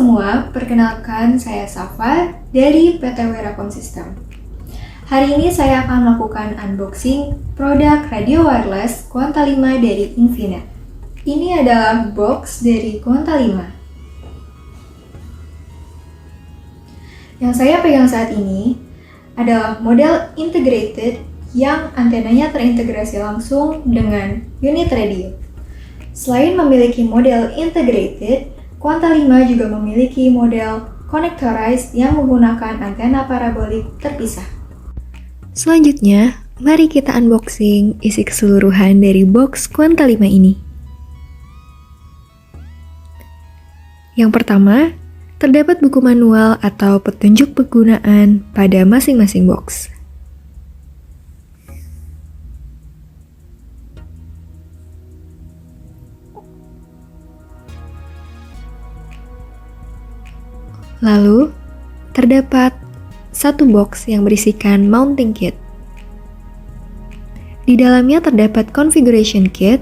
semua, perkenalkan saya Safa dari PT Werakom System. Hari ini saya akan melakukan unboxing produk radio wireless Quanta 5 dari Infinet. Ini adalah box dari Quanta 5. Yang saya pegang saat ini adalah model integrated yang antenanya terintegrasi langsung dengan unit radio. Selain memiliki model integrated, Quanta 5 juga memiliki model connectorized yang menggunakan antena parabolik terpisah. Selanjutnya, mari kita unboxing isi keseluruhan dari box Quanta 5 ini. Yang pertama, terdapat buku manual atau petunjuk penggunaan pada masing-masing box. Lalu, terdapat satu box yang berisikan mounting kit. Di dalamnya terdapat configuration kit,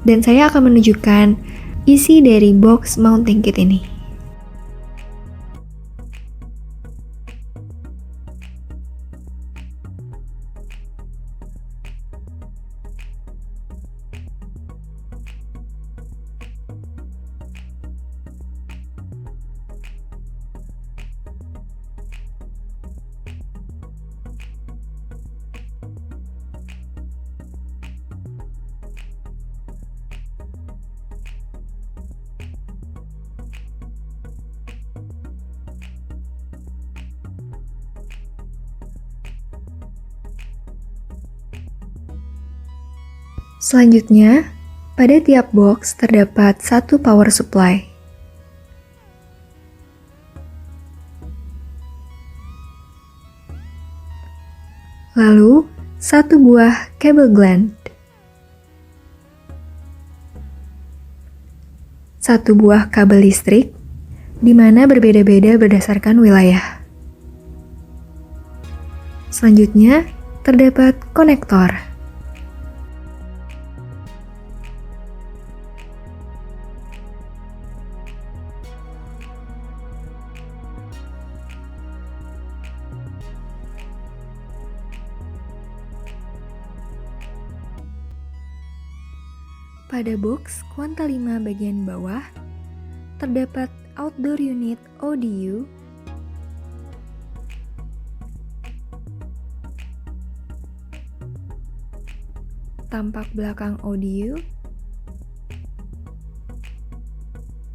dan saya akan menunjukkan isi dari box mounting kit ini. Selanjutnya, pada tiap box terdapat satu power supply. Lalu, satu buah kabel gland. Satu buah kabel listrik, di mana berbeda-beda berdasarkan wilayah. Selanjutnya, terdapat konektor. Pada box Quanta 5 bagian bawah, terdapat outdoor unit ODU, tampak belakang ODU,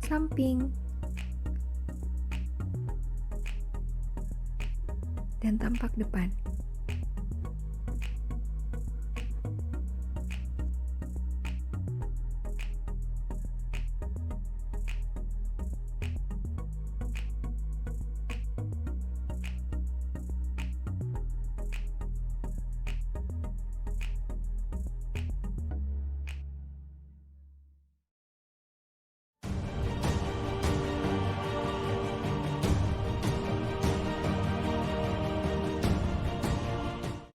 samping, dan tampak depan.